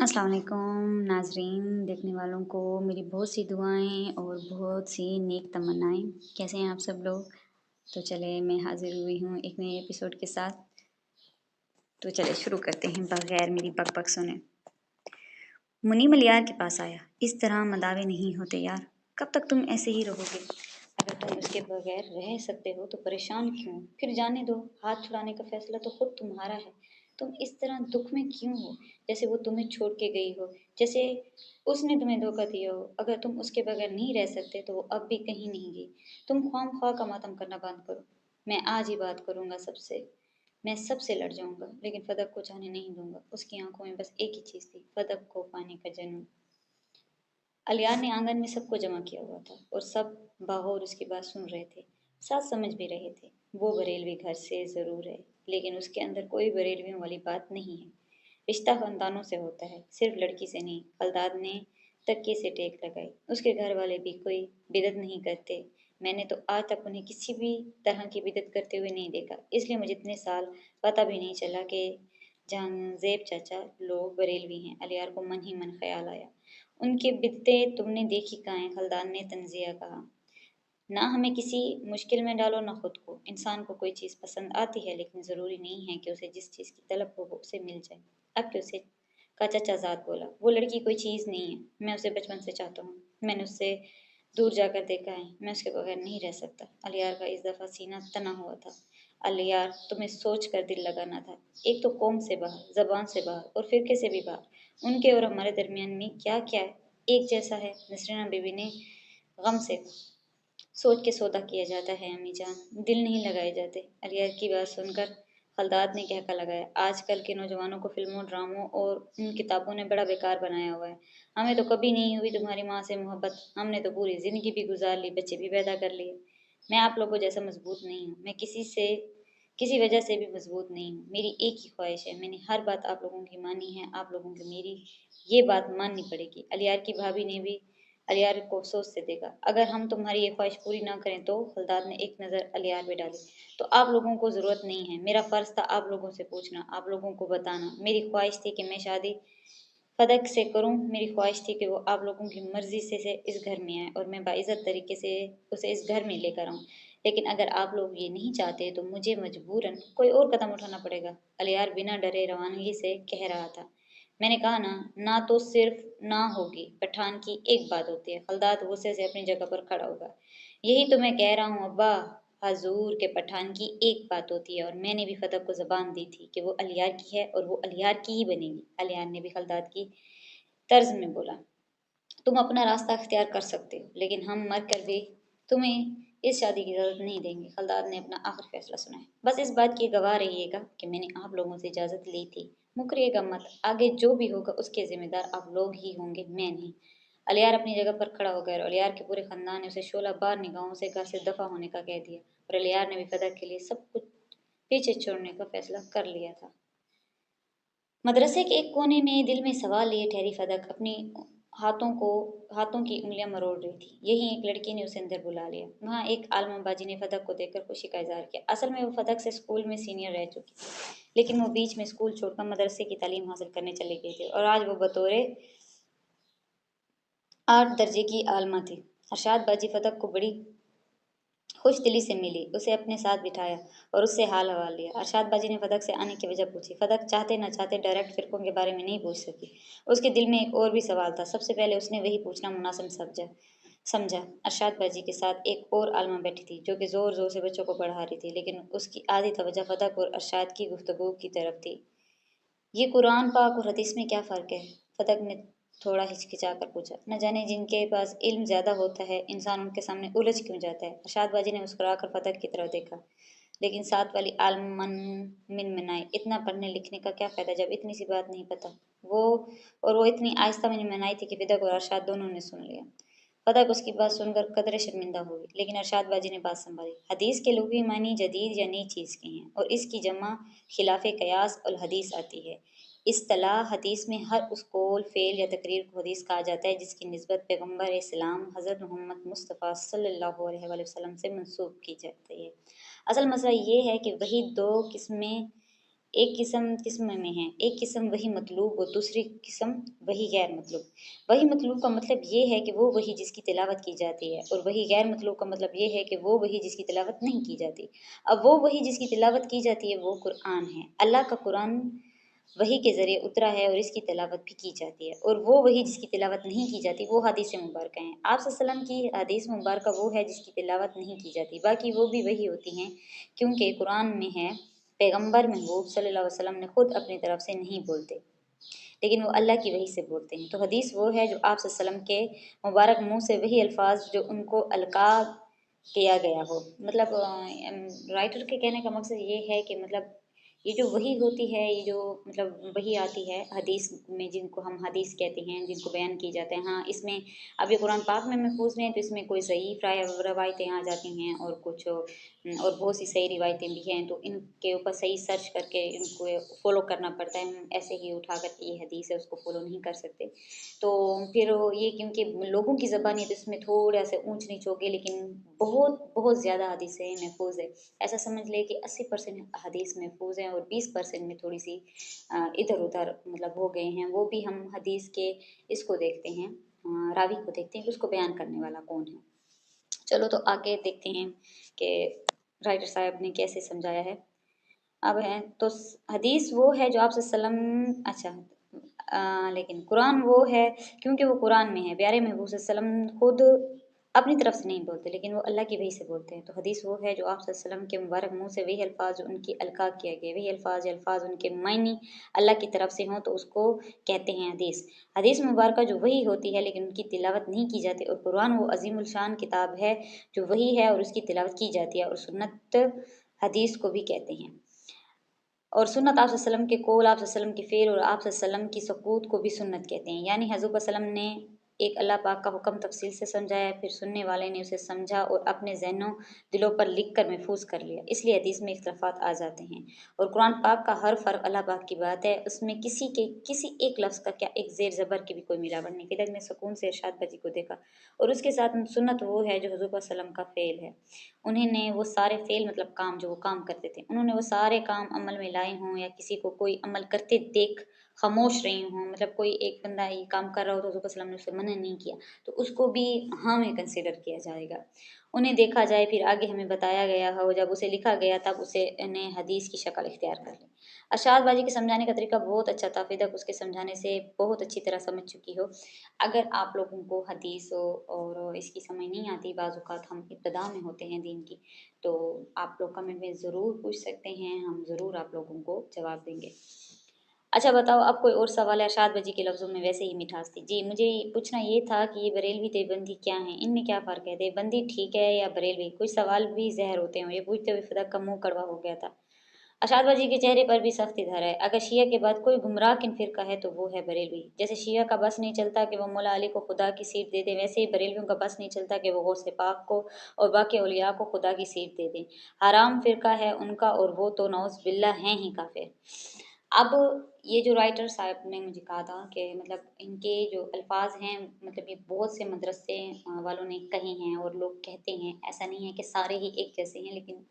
अस्सलाम वालेकुम नाज़रीन, देखने वालों को मेरी बहुत सी दुआएं और बहुत सी नेक तमन्नाएं। कैसे हैं आप सब लोग? तो चले मैं हाज़िर हुई हूँ एक नए एपिसोड के साथ। तो चले शुरू करते हैं बगैर मेरी बक सुने। मुनीम अलियार के पास आया। इस तरह मदावे नहीं होते यार, कब तक तुम ऐसे ही रहोगे? अगर तुम उसके बगैर रह सकते हो तो परेशान क्यों? फिर जाने दो, हाथ छुड़ाने का फैसला तो खुद तुम्हारा है। तुम इस तरह दुख में क्यों हो, जैसे वो तुम्हें छोड़ के गई हो, जैसे उसने तुम्हें धोखा दिया हो। अगर तुम उसके बगैर नहीं रह सकते तो वो अब भी कहीं नहीं गई। तुम ख्वाम का मातम करना बंद करो। मैं आज ही बात करूंगा सबसे। मैं सबसे लड़ जाऊंगा, लेकिन फदक को जाने नहीं दूंगा। उसकी आंखों में बस एक ही चीज थी, फदक को पाने का जुनून। अलियार ने आंगन में सबको जमा किया हुआ था और सब बागौर उसकी बात सुन रहे थे, साथ समझ भी रहे थे। वो बरेलवी घर से जरूर है, लेकिन उसके अंदर कोई बरेलवियों वाली बात नहीं है। रिश्ता खानदानों से होता है, सिर्फ लड़की से नहीं। हलदार ने तकिए से टेक लगाई। उसके घर वाले भी कोई बिदत नहीं करते। मैंने तो आज तक उन्हें किसी भी तरह की बिदत करते हुए नहीं देखा, इसलिए मुझे इतने साल पता भी नहीं चला कि जहांगजेब चाचा लोग बरेलवी हैं। अलियार को मन ही मन ख्याल आया, उनके बित्ते तुमने देखी कहाँ हैं? हल्दार ने तंजिया कहा। ना हमें किसी मुश्किल में डालो ना खुद को। इंसान को कोई चीज़ पसंद आती है, लेकिन ज़रूरी नहीं है कि उसे जिस चीज़ की तलब हो वो उसे मिल जाए। अब कि उसे का चचा जात बोला, वो लड़की कोई चीज़ नहीं है। मैं उसे बचपन से चाहता हूँ। मैंने उससे दूर जाकर देखा है। मैं उसके बगैर नहीं रह सकता। अलियार का इस दफ़ा सीना तना हुआ था। अलियार, तुम्हें सोच कर दिल लगाना था। एक तो कौम से बाहर, जबान से बाहर और फिरके से भी बाहर। उनके और हमारे दरमियान में क्या क्या है? एक जैसा है। नसरीना बीवी ने गम से सोच के सौदा किया जाता है अम्मी जान, दिल नहीं लगाए जाते। अलियार की बात सुनकर हलदाद ने कहका लगाया, आजकल के नौजवानों को फिल्मों, ड्रामों और उन किताबों ने बड़ा बेकार बनाया हुआ है। हमें तो कभी नहीं हुई तुम्हारी माँ से मोहब्बत। हमने तो पूरी जिंदगी भी गुजार ली, बच्चे भी पैदा कर लिए। मैं आप लोगों जैसा मजबूत नहीं हूँ। मैं किसी वजह से भी मजबूत नहीं हूँ। मेरी एक ही ख्वाहिश है, मैंने हर बात आप लोगों की मानी है, आप लोगों की मेरी ये बात माननी पड़ेगी। अलियार की भाभी ने भी अलियार को अफसोस से देखा। अगर हम तुम्हारी ये ख्वाहिश पूरी ना करें तो? हलदार ने एक नज़र अलियार पे डाली। तो आप लोगों को ज़रूरत नहीं है। मेरा फ़र्ज़ था आप लोगों से पूछना, आप लोगों को बताना। मेरी ख्वाहिश थी कि मैं शादी फदक से करूं। मेरी ख्वाहिश थी कि वो आप लोगों की मर्ज़ी से इस घर में आए और मैं बाइज़्ज़त तरीके से उसे इस घर में लेकर आऊं। लेकिन अगर आप लोग ये नहीं चाहते तो मुझे मजबूरन कोई और कदम उठाना पड़ेगा। अलियार बिना डरे रवानगी से कह रहा था। मैंने कहा ना, ना तो सिर्फ ना होगी। पठान की एक बात होती है। हलदार गुस्से से अपनी जगह पर खड़ा होगा। यही तो मैं कह रहा हूँ अब्बा, हजूर के पठान की एक बात होती है और मैंने भी फतह को जबान दी थी कि वो अलियार की है और वो अलियार की ही बनेगी। अलियार ने भी हलदार की तर्ज में बोला, तुम अपना रास्ता अख्तियार कर सकते हो, लेकिन हम मर कर भी तुम्हें इस शादी की इजाज़त नहीं देंगे। हलदार ने अपना आखिरी फैसला सुनाया। बस इस बात की गवाह रहिएगा कि मैंने आप लोगों से इजाज़त ली थी। मुकरिएगा मत। आगे जो भी होगा उसके जिम्मेदार आप लोग ही होंगे, मैं नहीं। अलियार अपनी जगह पर खड़ा हो गया और अलियार के पूरे खानदान ने उसे 16 बार निगाहों से घर से दफा होने का कह दिया और अलियार ने भी फदा के लिए सब कुछ पीछे छोड़ने का फैसला कर लिया था। मदरसे के एक कोने में दिल में सवाल लिए ठहरी फदक अपनी हाथों को हाथों की उंगलियां मरोड़ रही थी। यही एक लड़की ने उसे अंदर बुला लिया। वहाँ एक आलमा बाजी ने फदक को देखकर खुशी का इजहार किया। असल में वो फदक से स्कूल में सीनियर रह चुकी थी, लेकिन वो बीच में स्कूल छोड़कर मदरसे की तालीम हासिल करने चली गई थी और आज वो बतौर 8 दर्जे की आलमा थी। अरशाद बाजी फदक को बड़ी खुश दिली से मिली, उसे अपने साथ बिठाया और उससे हाल हवाल लिया। अरशाद बाजी ने फदक से आने की वजह पूछी। फदक चाहते न चाहते डायरेक्ट फिरकों के बारे में नहीं पूछ सकी। उसके दिल में एक और भी सवाल था। सबसे पहले उसने वही पूछना मुनासिब समझा। अरशाद बाजी के साथ एक और आलमा बैठी थी जो कि जोर जोर से बच्चों को पढ़ा रही थी, लेकिन उसकी आधी तवज्जो फदक और अरशाद की गुफ्तगू की तरफ थी। ये कुरान पाक और हदीस में क्या फ़र्क है? फदक ने थोड़ा हिचकिचा कर पूछा। न जाने जिनके पास इल्म ज़्यादा होता है इंसान उनके सामने उलझ क्यों जाता है। अरशाद बाजी ने मुस्कुराकर फदक की तरफ देखा, लेकिन साथ वाली आलमन मिनमिनाई, इतना पढ़ने लिखने का क्या फ़ायदा जब इतनी सी बात नहीं पता। वो वो इतनी आहिस्ता मिनमिनाई थी कि फदक और अरशाद दोनों ने सुन लिया। फदक उसकी बात सुनकर कदरे शर्मिंदा हुई, लेकिन अरशाद बाजी ने बात संभाली। हदीस के लुग़वी मानी जदीद या नई चीज़ की हैं और इसकी जमा खिलाफ कयास और हदीस आती है। इस्तिलाह हदीस में हर उस कौल, फ़ेल या तकरीर को हदीस कहा जाता है जिसकी निस्बत पैगम्बर इस्लाम हज़रत मोहम्मद मुस्तफ़ा सल्लल्लाहु अलैहि वसल्लम से मंसूब की जाती है। असल मसला ये है कि वही दो किस्में एक किस्म में है, एक किस्म वही मतलूब और दूसरी किस्म वही गैर मतलूब। वही मतलूब का मतलब ये है कि वो वही जिसकी तिलावत की जाती है, और वही गैर मतलूब का मतलब ये है कि वो वही जिसकी तिलावत नहीं की जाती। अब वो वही जिसकी तिलावत की जाती है वो कुरान है। अल्लाह का कुरान वही के ज़रिए उतरा है और इसकी तिलावत भी की जाती है, और वो वही जिसकी तिलावत नहीं की जाती वो हदीस मुबारक हैं। आप सल्लल्लाहु अलैहि वसल्लम की हदीस मुबारक वो है जिसकी तिलावत नहीं की जाती, बाकी वो भी वही होती हैं, क्योंकि कुरान में है पैगंबर महबूब सल्लल्लाहु अलैहि वसल्लम ने खुद अपनी तरफ से नहीं बोलते, लेकिन वो अल्लाह की वही से बोलते हैं। तो हदीस वो है जो आप सल्लल्लाहु अलैहि वसल्लम के मुबारक मुंह से वही अल्फाज जो उनको अलका किया गया हो। मतलब राइटर के कहने का मकसद ये है कि मतलब ये जो वही होती है, ये जो मतलब वही आती है हदीस में, जिनको हम हदीस कहते हैं, जिनको बयान की जाते हैं। हाँ, इसमें अब ये कुरान पाक में महफूज हैं तो इसमें कोई ज़ईफ़ रवायतें आ जाती हैं और कुछ और बहुत सी सही रिवायतें भी हैं, तो इनके ऊपर सही सर्च करके इनको फॉलो करना पड़ता है। हम ऐसे ही उठा करके ये हदीस है उसको फॉलो नहीं कर सकते। तो फिर ये क्योंकि लोगों की ज़बान है तो इसमें थोड़ा सा ऊंच नीच हो गए, लेकिन बहुत बहुत ज़्यादा हदीसें महफूज है। ऐसा समझ ले कि 80% हदीस महफूज हैं और 20% में थोड़ी सी इधर उधर मतलब हो गए हैं। वो भी हम हदीस के इसको देखते हैं, रावी को देखते हैं कि उसको बयान करने वाला कौन है। चलो तो आगे देखते हैं कि राइटर साहब ने कैसे समझाया है। अब है तो हदीस वो है जो आप सल्लम अच्छा लेकिन कुरान वो है क्योंकि वो कुरान में है। प्यारे महबूब सल्लम खुद अपनी तरफ से नहीं बोलते, लेकिन वो अल्लाह की वही से बोलते हैं। तो हदीस वो है जो आप सल्लम के मुबारक मुंह से वही अल्फाज जो उनकी अलका किया गया, वही अल्फाज उनके मायनी अल्लाह की तरफ से हों तो उसको कहते हैं हदीस। हदीस मुबारक जो वही होती है लेकिन उनकी तिलावत नहीं की जाती, और कुरान वो अजीमुल शान किताब है जो वही है और उसकी तिलावत की जाती है, और सुन्नत हदीस को भी कहते हैं। और सुन्नत आप वसल्लम के कौल, आप वसल्लम की फ़ेल और आप वसल्लम की सकूत को भी सुन्नत कहते हैं। यानी हज़रत वसल्लम ने एक अल्लाह पाक का हुक्म तफसील से समझाया, फिर सुनने वाले ने उसे समझा और अपने जहनों दिलों पर लिख कर महफूज कर लिया, इसलिए हदीस में इख्तलाफात आ जाते हैं। और कुरान पाक का हर फ़र्क अल्लाह पाक की बात है, उसमें किसी एक लफ्ज़ का क्या एक ज़ेर ज़बर की भी कोई मिलावट नहीं। फिदक ने सुकून से इरशाद बाजी को देखा, और उसके साथ सुन्नत वो है जो हज़रत वसल्लम का फ़ेल है। उन्होंने वो सारे फ़ेल मतलब काम जो वो काम करते थे, उन्होंने वो सारे काम अमल में लाए हों या किसी को कोई अमल करते देख खामोश रही हों। मतलब कोई एक बंदा ये काम कर रहा हो तो हज़रत सल्लल्लाहु अलैहि वसल्लम ने उसे मना नहीं किया, तो उसको भी हाँ में कंसिडर किया जाएगा। उन्हें देखा जाए फिर आगे हमें बताया गया हो, जब उसे लिखा गया तब उसे ने हदीस की शक्ल इख्तियार कर ली। अरशाद बाजी के समझाने का तरीका बहुत अच्छा था, फिदक उसके समझाने से बहुत अच्छी तरह समझ चुकी हो। अगर आप लोगों को हदीस और इसकी समझ नहीं आती, बाज़ औक़ात हम इब्तिदा में होते हैं दीन की, तो आप लोग कमेंट में ज़रूर पूछ सकते हैं, हम ज़रूर आप लोगों को जवाब देंगे। अच्छा बताओ, अब कोई और सवाल है? अरशाद बाजी के लफ्ज़ों में वैसे ही मिठास थी। जी, मुझे पूछना ये था कि ये बरेलवी देवबंदी क्या हैं? इनमें क्या फ़र्क है? देवबंदी ठीक है या बरेलवी? कुछ सवाल भी ज़हर होते हैं। ये पूछते हुए फ़िदक का मुँह कड़वा हो गया था। अरशाद बाजी के चेहरे पर भी सख्ती धर है। अगर शिया के बाद कोई गुमराह किन फ़िरका है तो वो है बरेलवी। जैसे शिया का बस नहीं चलता कि वो मौला अली को खुदा की सीट दे दें, वैसे ही बरेलवियों का बस नहीं चलता कि वो गौसे पाक को और बाकी औलिया को खुदा की सीट दे दें। हराम फ़िरका है उनका, और वो तो नौज़ बिल्लाह हैं ही काफ़िर। अब ये जो राइटर साहब ने मुझे कहा था कि मतलब इनके जो अल्फाज हैं, मतलब ये बहुत से मदरसे वालों ने कहे हैं और लोग कहते हैं, ऐसा नहीं है कि सारे ही एक जैसे हैं, लेकिन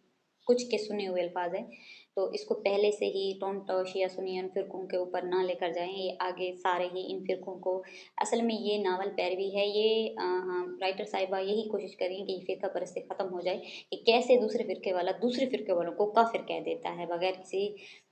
कुछ के सुने हुए अल्फाज हैं। तो इसको पहले से ही टोंट शिया सुन्नी इन फिरकों के ऊपर ना लेकर जाएं, ये आगे सारे ही इन फिरकों को, असल में ये नावल पैरवी है। ये हाँ, राइटर साहिबा यही कोशिश करें कि ये फ़िरका परस्ती ख़त्म हो जाए, कि कैसे दूसरे फ़िरके वाला दूसरे फ़िरके वालों को काफ़िर कह देता है बगैर किसी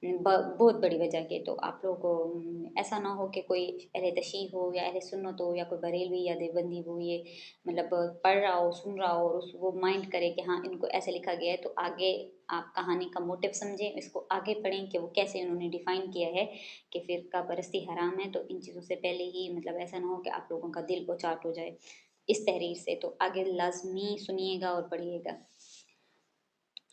बहुत बड़ी वजह के। तो आप लोग को ऐसा ना हो कि कोई अहले तशरीह हो या अहले सुन्नत हो या कोई बरेलवी या देवबंदी हो, ये मतलब पढ़ रहा हो, सुन रहा हो और उस वो माइंड करे कि हाँ इनको ऐसे लिखा गया है, तो आगे आप कहानी का मोटिव समझें, इसको आगे पढ़ें कि वो कैसे उन्होंने डिफ़ाइन किया है कि फ़िरका परस्ती हराम है। तो इन चीज़ों से पहले ही मतलब ऐसा ना हो कि आप लोगों का दिल उचाट हो जाए इस तहरीर से। तो आगे लाज़मी सुनिएगा और पढ़िएगा।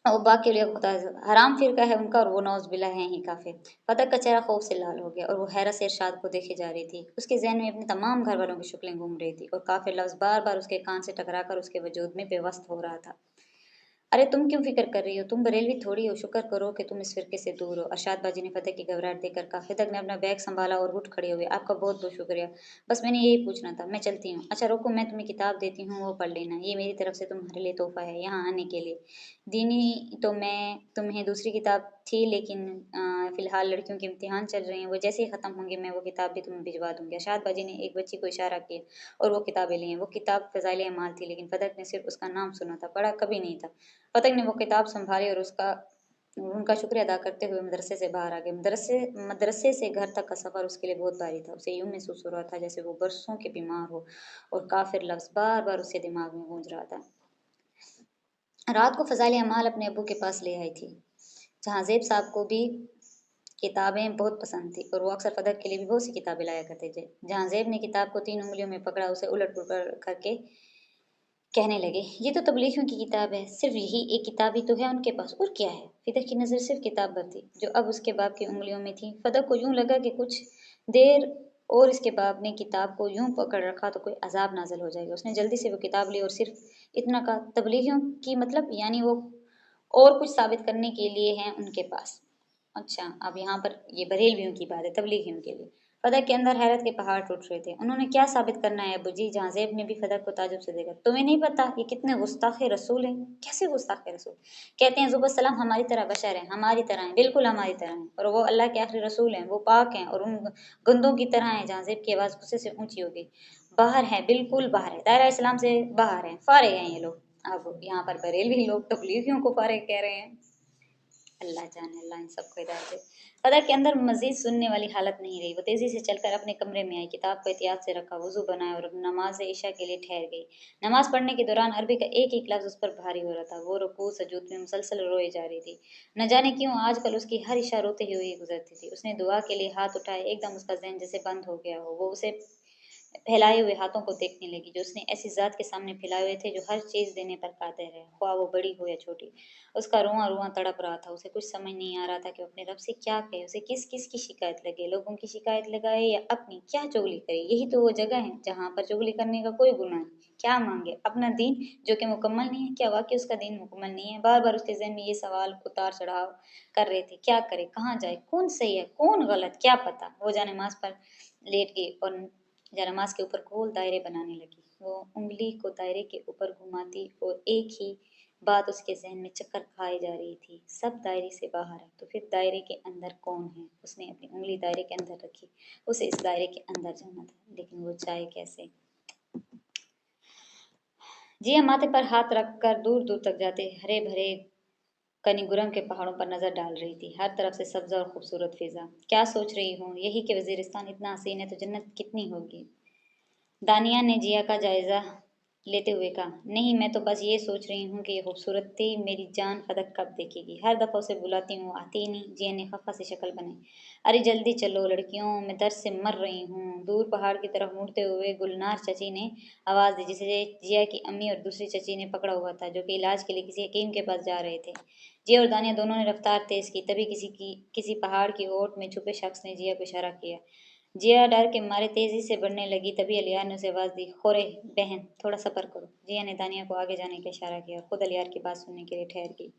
और बाकी लिए खुदा हराम फ़िरका है उनका, और वो नौज़ुबिल्लाह हैं ही काफ़िर। फ़दक का चेहरा खौफ से लाल हो गया और वो हैरत से इरशाद को देखे जा रही थी। उसके ज़हन में अपने तमाम घर वालों की शक्लें घूम रही थी और काफ़िर लफ्ज़ बार-बार उसके कान से टकरा कर उसके वजूद में बेवस्त हो रहा था। अरे तुम क्यों फ़िक्र कर रही हो? तुम बरेलवी थोड़ी हो, शुक्र करो कि तुम इस फ़िरके से दूर हो। अरशाद बाजी ने फ़तेह की घबराहट देखकर कहा। फ़िदक ने अपना बैग सँभाला और उठ खड़े हुए। आपका बहुत-बहुत शुक्रिया। बस मैंने यही पूछना था। मैं चलती हूँ। अच्छा रुको, मैं तुम्हें किताब देती हूँ, वो पढ़ लेना। ये मेरी तरफ से तुम्हारे लिए तोहफ़ा है यहाँ आने के लिए। दीनी तो मैं तुम्हें दूसरी किताब थी, लेकिन फ़िलहाल लड़कियों के इम्तिहान चल रहे हैं, वो जैसे ही ख़त्म होंगे मैं वो किताब भी तुम्हें भिजवा दूँगी। अरशाद बाजी ने एक बच्ची को इशारा किया और वो किताबें ली हैं। वो किताब फ़ज़ाइल अमाल थी, लेकिन फ़दक ने सिर्फ उसका नाम सुना था, पढ़ा कभी नहीं था। फ़दक ने वो किताब संभाली और उनका शुक्रिया अदा करते हुए मदरसे से बाहर आ गए। मदरसे से घर तक का सफ़र उसके लिए बहुत भारी था। उसे यूँ महसूस हो रहा था जैसे वो बरसों के बीमार हो और काफ़िर लफ्ज़ बार-बार उसके दिमाग में गूंज रहा था। रात को फ़ज़ाइल अमाल अपने अब्बू के पास ले आई थी। जहाँ ज़ेब साहब को भी किताबें बहुत पसंद थी और वो अक्सर फ़दक के लिए भी बहुत सी किताबें लाया करते थे। जहाँ ज़ेब ने किताब को 3 उँगलियों में पकड़ा, उसे उलट-पुलट करके कहने लगे, ये तो तबलीगियों की किताब है, सिर्फ यही एक किताब ही तो है उनके पास, और क्या है? फिदक की नज़र सिर्फ किताब पर थी, जो अब उसके बाप की उंगलियों में थी। फदक को यूं लगा कि कुछ देर और इसके बाप ने किताब को यूं पकड़ रखा तो कोई अजाब नाजल हो जाएगा। उसने जल्दी से वो किताब ली और सिर्फ इतना कहा, तबलीगियों की मतलब, यानी वो और कुछ साबित करने के लिए हैं उनके पास। अच्छा, अब यहाँ पर ये बरेलवियों की बात है, तबलीगियों के लिए। फदक के अंदर हैरत के पहाड़ टूट रहे थे। उन्होंने क्या साबित करना है अबू जी? जहाँ ज़ेब ने भी फदक को ताजुब से देखा। तुम्हें नहीं पता ये कितने गुस्ताखे रसूल हैं? कैसे गुस्ताखे रसूल? कहते हैं ज़ुबैर सलाम हमारी तरह बशर हैं, हमारी तरह हैं, बिल्कुल हमारी तरह हैं, और वो अल्लाह के आखिरी रसूल हैं, वो पाक हैं और उन गंदों की तरह हैं। जहाँ ज़ेब की आवाज़ गुस्से से ऊंची हो गई। बाहर है, बिल्कुल बाहर है, दायरा इस्लाम से बाहर है, फारिग हैं ये लोग। अब यहाँ पर बरेलवी लोग तबलीगियों को फारिग कह रहे हैं। अल्लाह जाने, अल्लाह इन सबको हिदायत दे। फदक के अंदर मजीद सुनने वाली हालत नहीं रही। वो तेजी से चलकर अपने कमरे में आई, किताब को एहतियात से रखा, वजू बनाया और नमाज ईशा के लिए ठहर गई। नमाज पढ़ने के दौरान अरबी का एक एक लफ्ज उस पर भारी हो रहा था। वो रुकू सजूद में मुसलसल रोए जा रही थी। न जाने क्यों आजकल उसकी हर इशा रोते हुए गुजरती थी। उसने दुआ के लिए हाथ उठाए, एकदम उसका जहन जैसे बंद हो गया हो। वो उसे फैलाए हुए हाथों को देखने लगी, जो उसने ऐसी ज़ात के सामने फैलाए हुए थे जो हर चीज़ देने पर कादिर है, ख्वाह वो बड़ी हो या छोटी। उसका रुआं रुआं तड़प रहा था। उसे कुछ समझ नहीं आ रहा था कि वो अपने रब से क्या कहे, उसे किस किस की शिकायत लगे, लोगों की शिकायत लगाए या अपनी, क्या चुगली करे। यही तो वो जगह है जहाँ पर चुगली करने का कोई गुनाह नहीं। क्या मांगे? अपना दीन जो कि मुकम्मल नहीं है। क्या वाकई उसका दीन मुकम्मल नहीं है? बार बार उसके जहन में ये सवाल उतार चढ़ाव कर रहे थे। क्या करे, कहाँ जाए, कौन सही है कौन गलत, क्या पता। वो जा नमाज पर लेट गई और नमाज के ऊपर गोल दायरे बनाने लगी। वो उंगली को दायरे के ऊपर घुमाती और एक ही बात उसके जहन में चक्कर खाए जा रही थी, सब दायरे से बाहर है तो फिर दायरे के अंदर कौन है? उसने अपनी उंगली दायरे के अंदर रखी। उसे इस दायरे के अंदर जाना था, लेकिन वो जाए कैसे? जिया माथे पर हाथ रखकर दूर दूर तक जाते हरे भरे कनीगुरम के पहाड़ों पर नजर डाल रही थी। हर तरफ से सब्जा और खूबसूरत फिजा। क्या सोच रही हूँ? यही कि वजीरिस्तान इतना हसीन है तो जन्नत कितनी होगी। दानिया ने जिया का जायजा लेते हुए कहा, नहीं, मैं तो बस ये सोच रही हूँ कि ये खूबसूरती मेरी जान फदक कब देखेगी। हर दफ़ा उसे बुलाती हूँ, आती ही नहीं। जिया ने खफा से शक्ल बनाई। अरे जल्दी चलो लड़कियों, मैं दर्द से मर रही हूँ। दूर पहाड़ की तरफ मुड़ते हुए गुलनार चची ने आवाज़ दी, जिसे जिया की अम्मी और दूसरी चची ने पकड़ा हुआ था, जो कि इलाज के लिए किसी हकीम के पास जा रहे थे। जिया और दानिया दोनों ने रफ्तार तेज की। तभी किसी पहाड़ की ओट में छुपे शख्स ने जिया को इशारा किया। जिया डर के मारे तेजी से बढ़ने लगी। तभी अलियार ने उसे आवाज दी, खोरे बहन, थोड़ा सब्र करो। जिया ने दानिया को आगे जाने का इशारा किया, खुद अलियार की बात सुनने के लिए ठहर गई।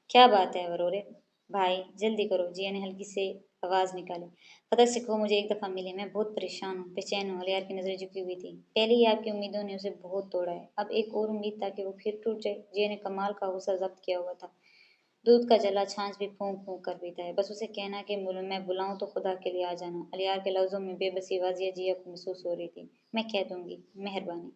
क्या बात है वरोरे भाई, जल्दी करो। जिया ने हल्की से आवाज निकाली। फतह से कहो मुझे एक दफा मिले, मैं बहुत परेशान हूँ, बेचैन हूँ। अलियार की नजरें झुकी हुई थी। पहले ही आपकी उम्मीदों ने उसे बहुत तोड़ा है, अब एक और उम्मीद ताकि वो फिर टूट जाए। जिया ने कमाल का गुस्सा जब्त किया हुआ था। दूध का जला छाछ भी फूंक फूंक कर पीता है। बस उसे कहना कि मैं बुलाऊं तो खुदा के लिए आ जाना। अलियार के लफ्जों में बेबसी वाजिया जिया को महसूस हो रही थी। मैं कह दूंगी, मेहरबानी।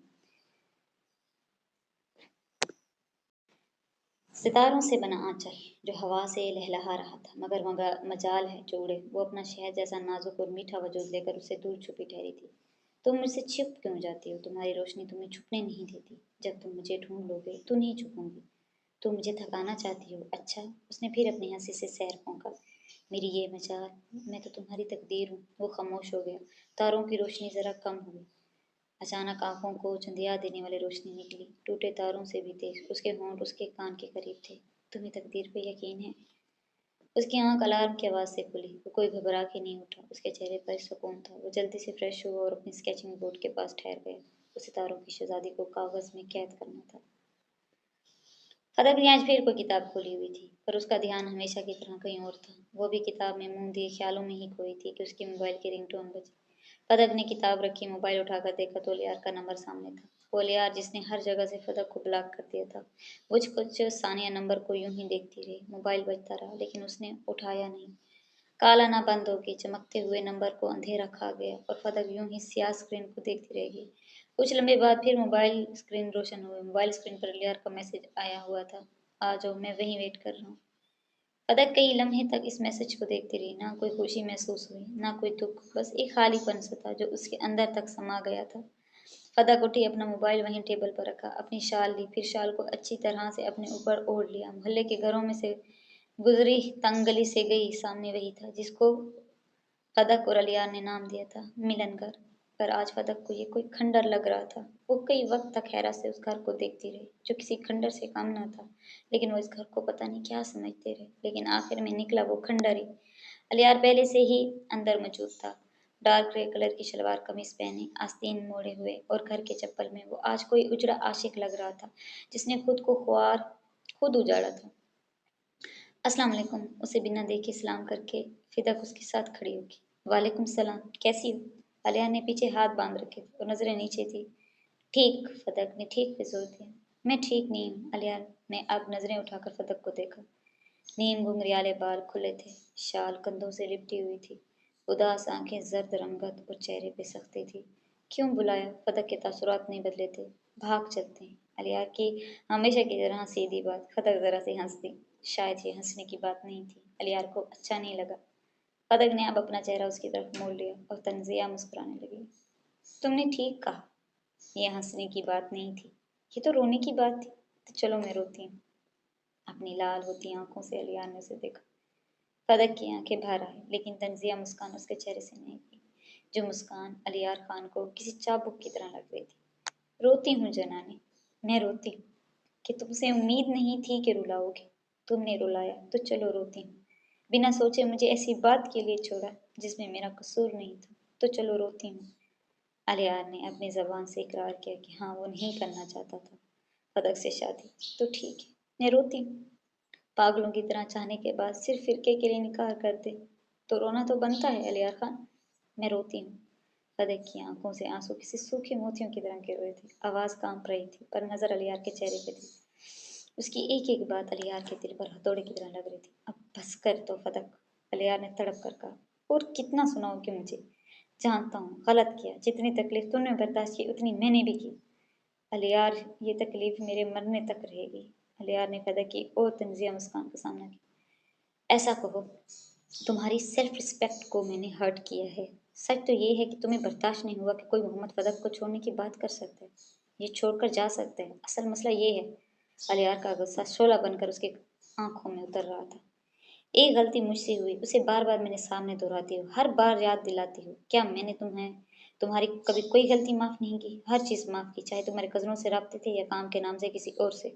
सितारों से बना आंचल जो हवा से लहलहा रहा था, मगर मजाल है जो उड़े। वो अपना शहद जैसा नाजुक और मीठा वजूद लेकर उससे दूर छुपी ठहरी थी। तुम मुझसे छिप क्यों जाती हो? तुम्हारी रोशनी तुम्हें छुपने नहीं देती। जब तुम मुझे ढूंढ लोगे तो नहीं छुपूंगी। तुम मुझे थकाना चाहती हो, अच्छा? उसने फिर अपनी हंसी से सैर फोंका। मेरी ये मजाल, मैं तो तुम्हारी तकदीर हूँ। वो खामोश हो गया। तारों की रोशनी जरा कम हुई। अचानक आंखों को चंदिया देने वाली रोशनी निकली, टूटे तारों से भी तेज। उसके होंठ उसके कान के करीब थे। तुम्हें तकदीर पे यकीन है? उसकी आंख अलार्म की आवाज से खुली। वो कोई घबरा के नहीं उठा। उसके चेहरे पर सुकून था। वो जल्दी से फ्रेश हुआ और अपनी स्केचिंग बोर्ड के पास ठहर गया। उसे तारों की शहजादी को कागज में कैद करना था। फदक ने आज फिर कोई किताब खोली हुई थी, पर उसका ध्यान हमेशा की तरह कहीं और था। वो भी किताब में मुंह दिए ख्यालों में ही खोई थी कि उसके मोबाइल की रिंगटोन बजी। फदक ने किताब रखी, मोबाइल उठाकर देखा तो लियार का नंबर सामने था। वो लियार जिसने हर जगह से फदक को ब्लॉक कर दिया था। कुछ सानिया नंबर को यूं ही देखती रही। मोबाइल बजता रहा लेकिन उसने उठाया नहीं। काला ना बंद होगी, चमकते हुए नंबर को अंधेरा खा गया और फदक यूं ही स्याह स्क्रीन को देखती रह गई। कुछ लंबे बाद फिर मोबाइल स्क्रीन रोशन हुई। मोबाइल स्क्रीन पर लियार का मैसेज आया हुआ था, आ जाओ, मैं वहीं वेट कर रहा हूँ। फदक कई लम्हे तक इस मैसेज को देखती रही। ना कोई खुशी महसूस हुई, ना कोई दुख, बस एक खालीपन सा था जो उसके अंदर तक समा गया था। फदक उठी, अपना मोबाइल वहीं टेबल पर रखा, अपनी शाल ली, फिर शाल को अच्छी तरह से अपने ऊपर ओढ़ लिया। मोहल्ले के घरों में से गुजरी, तंग गली से गई, सामने वही था जिसको फदक और अलियार ने नाम दिया था, मिलन घर। पर आज फदक को ये कोई खंडर लग रहा था। वो कई वक्त तक हैरत से उस घर को देखती रही जो किसी खंडर से कम न था, लेकिन वो इस घर को पता नहीं क्या समझते रहे, लेकिन आखिर में निकला वो खंडर ही। अलियार पहले से ही अंदर मौजूद था। डार्क ग्रे कलर की शलवार कमीज पहने, आस्तीन मोड़े हुए और घर के चप्पल में वो आज कोई उजड़ा आशिक लग रहा था जिसने खुद को ख्वार खुद उजाड़ा था। अस्सलाम वालेकुम, उसे बिना देखे सलाम करके फिदक उसके साथ खड़ी होगी। वालेकुम सलाम, कैसी हो? अलिया ने पीछे हाथ बांध रखे थे और नजरें नीचे थी। ठीक, फदक ने ठीक पे जोर दिया। मैं ठीक नहीं हूँ। अलिया ने अब नजरें उठाकर फदक को देखा। नीम घुंघरियाले बाल खुले थे, शाल कंधों से लिपटी हुई थी, उदास आंखें जर्द रंगत और चेहरे पे सख्ती थी। क्यों बुलाया? फदक के तासुरात नहीं बदले थे। भाग चलते हैं। अलिया की हमेशा की तरह सीधी बात। फदक जरा सी हंस दी। शायद ये हंसने की बात नहीं थी। अलियार को अच्छा नहीं लगा। फदक ने अब अपना चेहरा उसकी तरफ मोड़ लिया और तंजिया मुस्कुराने लगी। तुमने ठीक कहा, यह हंसने की बात नहीं थी, ये तो रोने की बात थी। तो चलो मैं रोती हूँ। अपनी लाल होती आंखों से अलियार ने उसे देखा। फदक की आंखें भर आई, लेकिन तंजिया मुस्कान उसके चेहरे से नहीं गई। जो मुस्कान अलियार खान को किसी चाबुक की तरह लग रही थी। रोती हूँ जनानी, मैं रोती हूँ कि तुमसे उम्मीद नहीं थी कि रुलाओगे। तुमने रुलाया तो चलो रोती हूँ। बिना सोचे मुझे ऐसी बात के लिए छोड़ा जिसमें मेरा कसूर नहीं था, तो चलो रोती हूँ। अलियार ने अपनी जबान से इकरार किया कि हाँ, वो नहीं करना चाहता था फदक से शादी। तो ठीक है, मैं रोती हूँ। पागलों की तरह चाहने के बाद सिर्फ फिरके के लिए निकाह कर दे तो रोना तो बनता है अलियार खान। मैं रोती हूँ। फदक की आंखों से आंसू किसी सूखे मोतियों की तरह गिर रहे थे। आवाज कांप रही थी, पर नजर अलियार के चेहरे पे थी। उसकी एक एक बात अलियार के दिल पर हथौड़े की तरह लग रही थी। अब बस कर तो फदक, अलियार ने तड़प कर कहा। और कितना सुनाओगे मुझे? जानता हूँ गलत किया, जितनी तकलीफ तुमने बर्दाश्त की उतनी मैंने भी की। अलियार, ये तकलीफ मेरे मरने तक रहेगी। अलियार ने फदक की और तंजिया मुस्कान का सामना किया। ऐसा कहो, तुम्हारी सेल्फ रिस्पेक्ट को मैंने हर्ट किया है। सच तो ये है कि तुम्हें बर्दाश्त नहीं हुआ कि कोई मोहम्मद फदक को छोड़ने की बात कर सकता है, ये छोड़कर जा सकता है। असल मसला ये है। अलियार का गुस्सा शोला बनकर उसके आंखों में उतर रहा था। एक गलती मुझसे हुई, उसे बार बार मैंने सामने दोहराती हूँ, हर बार याद दिलाती हूँ। क्या मैंने तुम्हारी कभी कोई गलती माफ नहीं की? हर चीज माफ की, चाहे तुम्हारे कजनों से राब्ते थे या काम के नाम से किसी और से।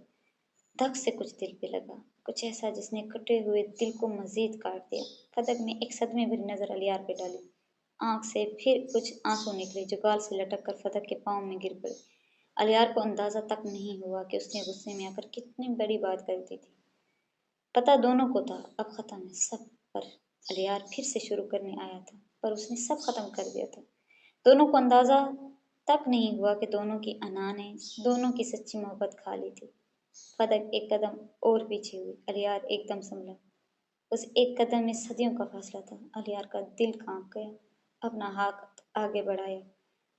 धक से कुछ दिल पे लगा, कुछ ऐसा जिसने कटे हुए दिल को मजीद काट दिया। फदक ने एक सदमे भरी नजर अलियार पे डाली। आंख से फिर कुछ आंसू निकले जो गाल से लटक कर फदक के पाँव में गिर पड़े। अलियार को अंदाजा तक नहीं हुआ कि उसने गुस्से में आकर कितनी बड़ी बात कर दी थी। पता दोनों को था अब खत्म है सब। पर अलियार फिर से शुरू करने आया था, पर उसने सब खत्म कर दिया था। दोनों को अंदाजा तक नहीं हुआ कि दोनों की अना ने दोनों की सच्ची मोहब्बत खा ली थी। फदक एक कदम और पीछे हुई। अलियार एकदम संभला। उस एक कदम में सदियों का फासला था। अलियार का दिल कांप गया। अपना हाथ आगे बढ़ाया।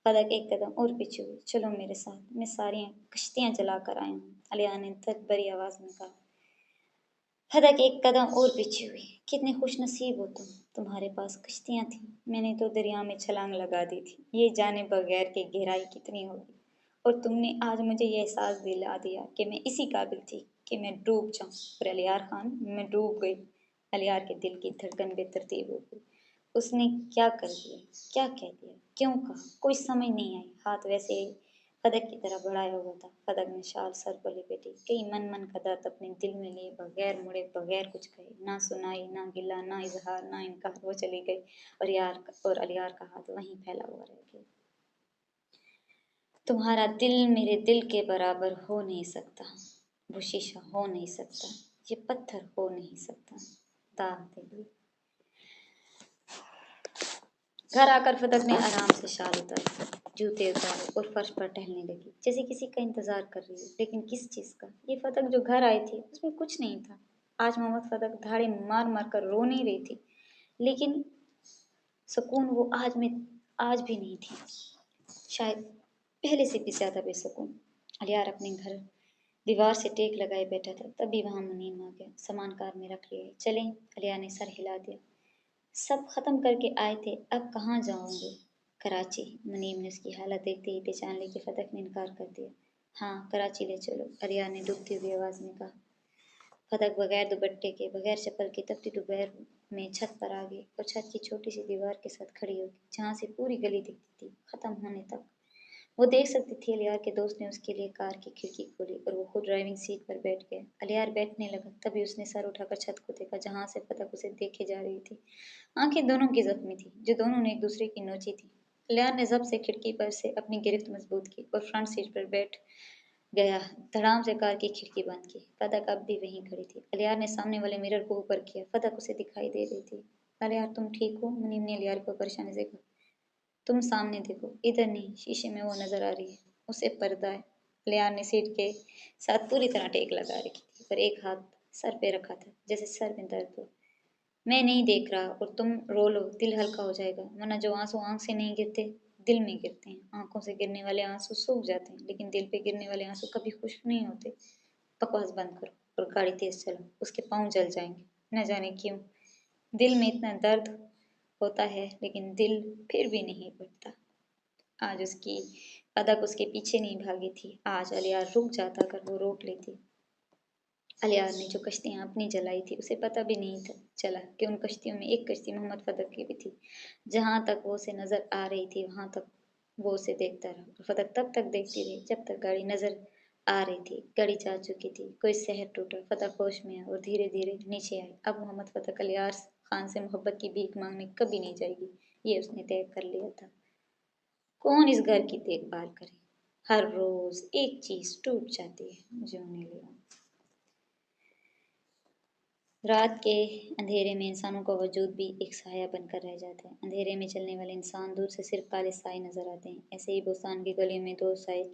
फदक एक कदम और पीछे हुई। चलो मेरे साथ, मैं सारी कश्तियां जला कर आया हूँ, अलियार ने दर्द भरी आवाज में कहा। फदक एक कदम और पीछे हुई। कितने खुश नसीब हो तुम, तुम्हारे पास कश्तियां थी। मैंने तो दरिया में छलांग लगा दी थी, ये जाने बगैर कि गहराई कितनी होगी। और तुमने आज मुझे ये एहसास दिला दिया कि मैं इसी काबिल थी कि मैं डूब जाऊं। और अलियार खान, मैं डूब गई। अलियार के दिल की धड़कन बेतरतीब हो गई। उसने क्या कर दिया, क्या कह दिया, क्यों कहा, कोई समझ नहीं आई। हाथ वैसे ही फदक की तरह बढ़ाया हुआ था। फदक ने शाल सर पर लपेटी, कई मन मन का दर्द अपने दिल में लिए बगैर मुड़े, बगैर कुछ कहे, ना सुनाई, ना गिला, ना इजहार, ना इनकार, वो चली गई। और अलियार का हाथ वहीं फैला हुआ रह गया। तुम्हारा दिल मेरे दिल के बराबर हो नहीं सकता, वो शीशा हो नहीं सकता, ये पत्थर हो नहीं सकता, दाग दे दी। घर आकर फतक ने आराम से शाल उतारी, जूते उतारे और फर्श पर टहलने लगी, जैसे किसी का इंतजार कर रही हो। लेकिन किस चीज का? ये फतक जो घर आई थी उसमें कुछ नहीं था। आज मोहम्मद फतक धाड़े मार मार कर रो नहीं रही थी, लेकिन सुकून वो आज भी नहीं थी। शायद पहले से भी ज्यादा बेसुकून। अलियार अपने घर दीवार से टेक लगाए बैठा था, तभी वहां मुनीम आ गया। सामान कार में रख लिए। चलें? अलियार ने सर हिला दिया। सब खत्म करके आए थे, अब कहाँ जाओगे? कराची। मुनीम ने उसकी हालत देखते ही पहचान ली कि फतक ने इनकार कर दिया। हाँ, कराची ले चलो, अलियार ने दुखती हुई आवाज में कहा। फतक बगैर दुपट्टे के, बगैर चप्पल के तपती दोपहर में छत पर आ गई और छत की छोटी सी दीवार के साथ खड़ी हो गई, जहाँ से पूरी गली दिखती थी, खत्म होने तक। वो देख सकती थी। अलियार के दोस्त ने उसके लिए कार की खिड़की खोली और वो खुद ड्राइविंग सीट पर बैठ गया। अलियार बैठने लगा, तभी उसने सर उठाकर छत को देखा, जहाँ से फतक उसे देखे जा रही थी। आंखें दोनों की जख्मी थी, जो दोनों ने एक दूसरे की नोची थी। अलियार ने जब से खिड़की पर से अपनी गिरफ्त मजबूत की और फ्रंट सीट पर बैठ गया। धड़ाम से कार की खिड़की बंद की। फतक अब भी वहीं खड़ी थी। अलियार ने सामने वाले मिरर को ऊपर किया। फतक उसे दिखाई दे रही थी। अलियार, तुम ठीक हो? मुनीम ने अलियार को परेशानी से कहा। तुम सामने देखो, इधर नहीं। शीशे में वो नजर आ रही है, उसे पर्दा है। अलियार ने सीट के साथ पूरी तरह टेक लगा रखी थी, पर एक हाथ सर पे रखा था, जैसे सर में दर्द हो। मैं नहीं देख रहा और तुम रो लो, दिल हल्का हो जाएगा। वरना जो आंसू आंख से नहीं गिरते, दिल में गिरते हैं। आंखों से गिरने वाले आंसू सूख जाते हैं, लेकिन दिल पे गिरने वाले आंसू कभी खुश्क नहीं होते। बकवास बंद करो और गाड़ी तेज चलो, उसके पाँव जल जाएंगे। न जाने क्यों दिल में इतना दर्द होता है, लेकिन दिल फिर भी नहीं बढ़ता। आज उसकी पदक उसके पीछे नहीं भागी थी। आज अलियार रुक जाता अगर वो रोक लेती। अलियार ने जो कश्तियाँ अपनी जलाई थी, उसे पता भी नहीं था चला कि उन कश्तियों में एक कश्ती मोहम्मद फतक की भी थी। जहाँ तक वो उसे नजर आ रही थी, वहां तक वो उसे देखता रहा और फतक तब तक देखती रही जब तक गाड़ी नजर आ रही थी। गाड़ी जा चुकी थी। कोई शहर टूटा। फतक होश में आया और धीरे धीरे नीचे आई। अब मोहम्मद फतक अलियार खान से मोहब्बत की भीख मांगने कभी नहीं जाएगी, ये उसने तय कर लिया था। कौन इस घर की देखभाल करे? हर रोज एक चीज टूट जाती है, जोने लिया। रात के अंधेरे में इंसानों का वजूद भी एक साया बनकर रह जाता है। अंधेरे में चलने वाले इंसान दूर से सिर्फ काले साए नजर आते हैं। ऐसे ही बोस्तान की गली में दो साए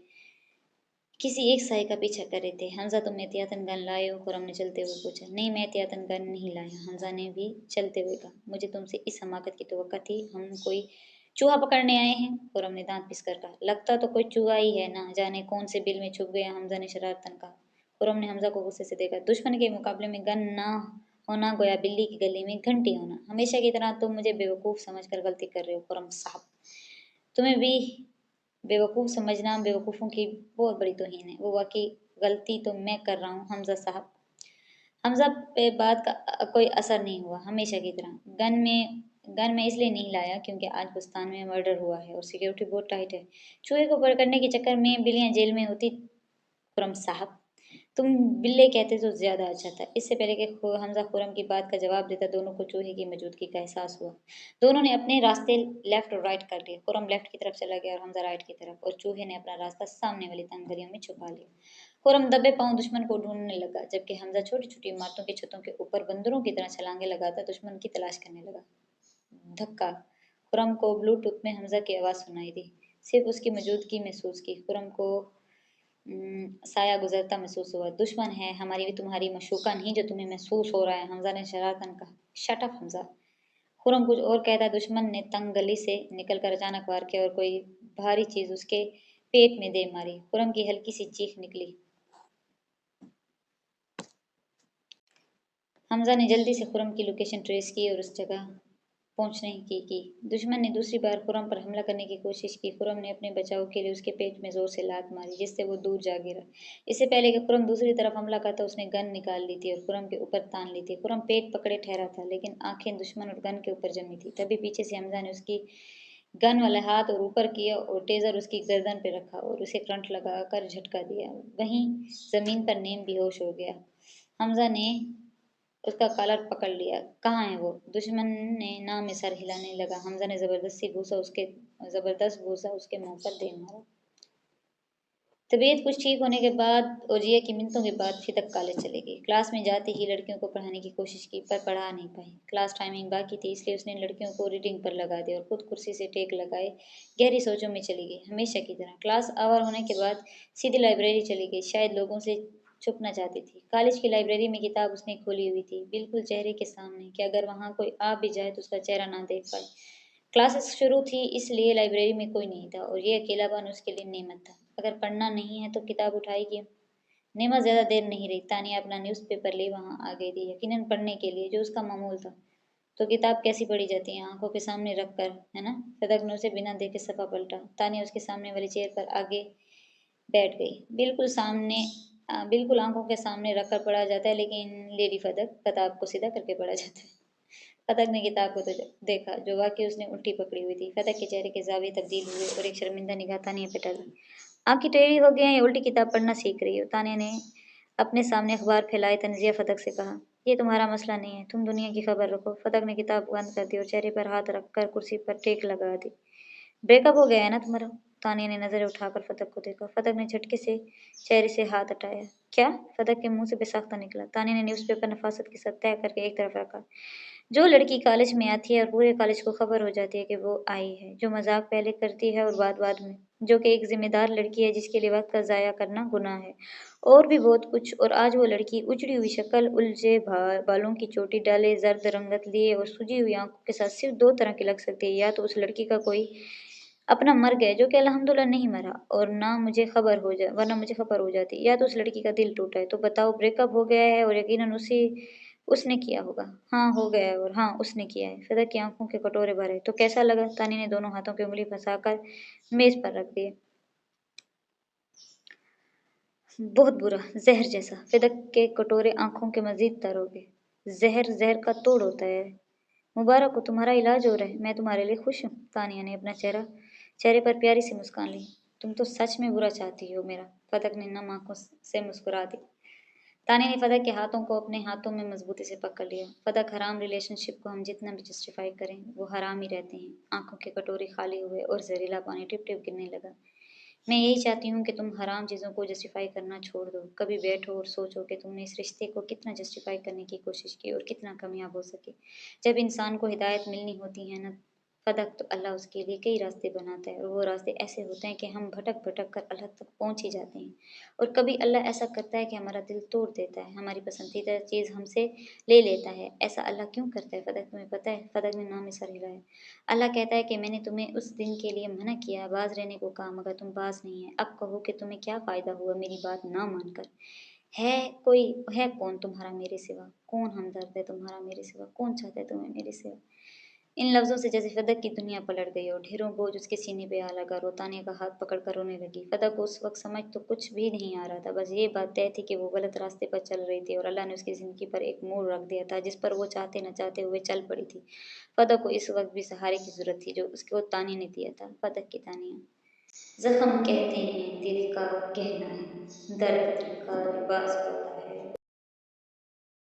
किसी एक साए का पीछा कर रहे थे। हमजा, तुम एहतियातन गन लाए हो? खुरम ने चलते हुए पूछा। नहीं, मैं एहतियातन गन नहीं लाया, हमजा ने भी चलते हुए कहा। मुझे तुमसे इस हमाकत की तवक्को थी। हम कोई चूहा पकड़ने आए हैं? खुरम ने दांत पिस कर कहा। लगता तो कोई चूहा ही है, ना जाने कौन से बिल में छुप गया, हमजा ने शरारतन कहा। खुरम ने हमजा को गुस्से से देखा। दुश्मन के मुकाबले में गन ना होना गोया बिल्ली की गली में घंटी होना। हमेशा की तरह तुम मुझे बेवकूफ़ समझकर गलती कर रहे हो खुरम साहब। तुम्हें भी बेवकूफ़ समझना बेवकूफ़ों की बहुत बड़ी तौहीन है। वो वाकई गलती तो मैं कर रहा हूँ हमजा साहब। हमजा पे बात का कोई असर नहीं हुआ। हमेशा की तरह गन में इसलिए नहीं लाया क्योंकि आज बुस्तान में मर्डर हुआ है और सिक्योरिटी बहुत टाइट है। चूहे को पकड़ने के चक्कर में बिल्लियाँ जेल में होती। खुरम साहब, तुम बिल्ले कहते तो ज्यादा अच्छा था। इससे पहले कि हमजा खुरम की बात का जवाब देता, दोनों को चूहे की मौजूदगी का एहसास हुआ। दोनों ने अपने रास्ते लेफ्ट और राइट कर लिए। खुरम लेफ्ट की तरफ चला गया और हमजा राइट की तरफ, और चूहे ने अपना रास्ता सामने वाली तंग गलियों में छुपा लिया। खुरम दबे पांव दुश्मन को ढूंढने लगा, जबकि हमजा छोटी छोटी इमारतों की छतों के ऊपर बंदरों की तरह छलांगे लगाता दुश्मन की तलाश करने लगा। धक्का। खुरम को ब्लूटूथ में हमजा की आवाज़ सुनाई दी। सिर्फ उसकी मौजूदगी महसूस की। खुरम को साया गुजरता महसूस हुआ। दुश्मन है हमारी भी तुम्हारी मशूका नहीं जो तुम्हें महसूस हो रहा है, हमजा ने शरारतन कहा। Shut up Hamza. खुरम कुछ और कहता, दुश्मन ने तंग गली से निकलकर अचानक वार किया और कोई भारी चीज उसके पेट में दे मारी। खुरम की हल्की सी चीख निकली। हमजा ने जल्दी से खुरम की लोकेशन ट्रेस की और उस जगह पहुंचने की। दुश्मन ने दूसरी बार खुरम पर हमला करने की कोशिश की। खुरम ने अपने बचाव के लिए उसके पेट में जोर से लात मारी, जिससे वो दूर जा गिरा। इससे पहले कि खुरम दूसरी तरफ हमला करता, उसने गन निकाल ली थी और खुरम के ऊपर तान ली थी। खुरम पेट पकड़े ठहरा था, लेकिन आंखें दुश्मन और गन के ऊपर जमी थी। तभी पीछे से हमजा ने उसकी गन वाला हाथ और ऊपर किया और टेजर उसकी गर्दन पे रखा और उसे करंट लगाकर झटका दिया। वहीं जमीन पर नेम बेहोश हो गया। हमजा ने उसका कॉलर पकड़ लिया। कहाँ है वो? दुश्मन ने ना में सर हिलाने लगा। हमजा ने जबरदस्त घूसा उसके मुंह पर दे मारा। तबीयत कुछ ठीक होने के बाद और जिया की मिन्नतों के बाद फिदक कॉलेज चले गई। क्लास में जाते ही लड़कियों को पढ़ाने की कोशिश की पर पढ़ा नहीं पाई। क्लास टाइमिंग बाकी थी इसलिए उसने लड़कियों को रीडिंग पर लगा दिया और खुद कुर्सी से टेक लगाए गहरी सोचों में चली गई। हमेशा की तरह क्लास आवर होने के बाद सीधी लाइब्रेरी चली गई। शायद लोगों से छुपना चाहती थी। कॉलेज की लाइब्रेरी में किताब उसने खोली हुई थी बिल्कुल चेहरे के सामने कि अगर वहाँ कोई आ भी जाए तो उसका चेहरा ना देख पाए। क्लासेस शुरू थी इसलिए लाइब्रेरी में कोई नहीं था और ये अकेलापन उसके लिए नेमत था। अगर पढ़ना नहीं है तो किताब उठाई क्यों? नेमा ज़्यादा देर नहीं रही। तानिया अपना न्यूज़पेपर ले वहाँ आ गई थी यकीनन पढ़ने के लिए जो उसका मामूल था। तो किताब कैसी पढ़ी जाती है आंखों के सामने रख कर, है ना? फदक ने उसे बिना देखे सपा पलटा। तानिया उसके सामने वाली चेयर पर आगे बैठ गई। बिल्कुल आंखों के सामने रखकर पढ़ा जाता है लेकिन लेडी फदक किताब को सीधा करके पढ़ा जाता है। फतक ने किताब को तो देखा जो वाकई उसने उल्टी पकड़ी हुई थी। फतक के चेहरे के जाविये तब्दील हुए और एक शर्मिंदा निगाह तानिया पे टली। आपकी टेढ़ी हो गई है या उल्टी किताब पढ़ना सीख रही हो? तानिया ने अपने सामने अखबार फैलाए तंजिया फतक से कहा। ये तुम्हारा मसला नहीं है, तुम दुनिया की खबर रखो। फतक ने किताब बंद कर दी और चेहरे पर हाथ रखकर कुर्सी पर टेक लगा दी। ब्रेकअप हो गया है ना तुम्हारा? तानिया ने नजर उठाकर फतक को देखा। फतक ने झटके से चेहरे से हाथ हटाया। क्या? फतक के मुंह से बेसाख्ता निकला। तानिया ने न्यूज़पेपर नफासत के साथ तय करके एक तरफ रखा। जो लड़की कॉलेज में आती है और पूरे कॉलेज को खबर हो जाती है कि वो आई है, जो मजाक पहले करती है और बाद बाद में, जो कि एक जिम्मेदार लड़की है जिसके लिए वक्त का ज़ाया करना गुनाह है, और भी बहुत कुछ। और आज वो लड़की उजड़ी हुई शक्ल, उलझे बालों की चोटी डाले, जर्द रंगत लिए और सूजी हुई आंखों के साथ सिर्फ दो तरह की लग सकती है। या तो उस लड़की का कोई अपना मर गया जो कि अल्हम्दुलिल्लाह नहीं मरा और ना मुझे खबर हो जाए वरना मुझे खबर हो जाती, या तो उस लड़की का दिल टूटा है। तो बताओ, ब्रेकअप हो गया है और यकीनन उसी उसने किया होगा। हाँ हो गया है और हाँ उसने किया है। फिदक की आंखों के कटोरे भरे। तो कैसा लगा? तानी ने दोनों हाथों की उंगली फंसाकर मेज पर रख दिए। बहुत बुरा, जहर जैसा। फिदक के कटोरे आंखों के मजीद तर हो गए। जहर जहर का तोड़ होता है। मुबारक हो, तुम्हारा इलाज हो रहा है। मैं तुम्हारे लिए खुश हूँ। तानिया ने अपना चेहरे पर प्यारी सी मुस्कान ली। तुम तो सच में बुरा चाहती हो मेरा। फतक ने नम आंखों से मुस्कुरा दी। तानिया ने फतक के हाथों को अपने हाथों में मजबूती से पकड़ लिया। फतक, हराम रिलेशनशिप को हम जितना भी जस्टिफाई करें वो हराम ही रहते हैं। आंखों के कटोरे खाली हुए और जहरीला पानी टिप टिप गिरने लगा। मैं यही चाहती हूँ कि तुम हराम चीज़ों को जस्टिफाई करना छोड़ दो। कभी बैठो और सोचो कि तुमने इस रिश्ते को कितना जस्टिफाई करने की कोशिश की और कितना कामयाब हो सके। जब इंसान को हिदायत मिलनी होती है ना फदक, तो अल्लाह उसके लिए कई रास्ते बनाता है और वो रास्ते ऐसे होते हैं कि हम भटक भटक कर अल्लाह तक पहुँच ही जाते हैं। और कभी अल्लाह ऐसा करता है कि हमारा दिल तोड़ देता है, हमारी पसंदीदा चीज़ हमसे ले लेता है। ऐसा अल्लाह क्यों करता है फदक, तुम्हें पता है? फदक ने नाम सर हिलाया। अल्लाह कहता है कि मैंने तुम्हें उस दिन के लिए मना किया, बाज रहने को कहा, मगर तुम बाज नहीं है। अब कहो कि तुम्हें क्या फ़ायदा हुआ मेरी बात ना मानकर? है कोई है कौन तुम्हारा मेरे सिवा? कौन हमदर्द है तुम्हारा मेरे सिवा? कौन चाहता है तुम्हें मेरे सिवा? इन लफ्ज़ों से जैसे फदक की दुनिया पलट गई और ढेरों बोझ उसके सीने पे आ लगा। रोतानिया का हाथ पकड़कर रोने लगी। फदक को उस वक्त समझ तो कुछ भी नहीं आ रहा था। बस ये बात तय थी कि वो गलत रास्ते पर चल रही थी और अल्लाह ने उसकी ज़िंदगी पर एक मोड़ रख दिया था जिस पर वो चाहते न चाहते हुए चल पड़ी थी। फदक को इस वक्त भी सहारे की ज़रूरत थी जो उसको तानिया ने दिया था। फदक की तानिया। जख्म कहते हैं दिल का कहना है, दर्द दिल का लिबास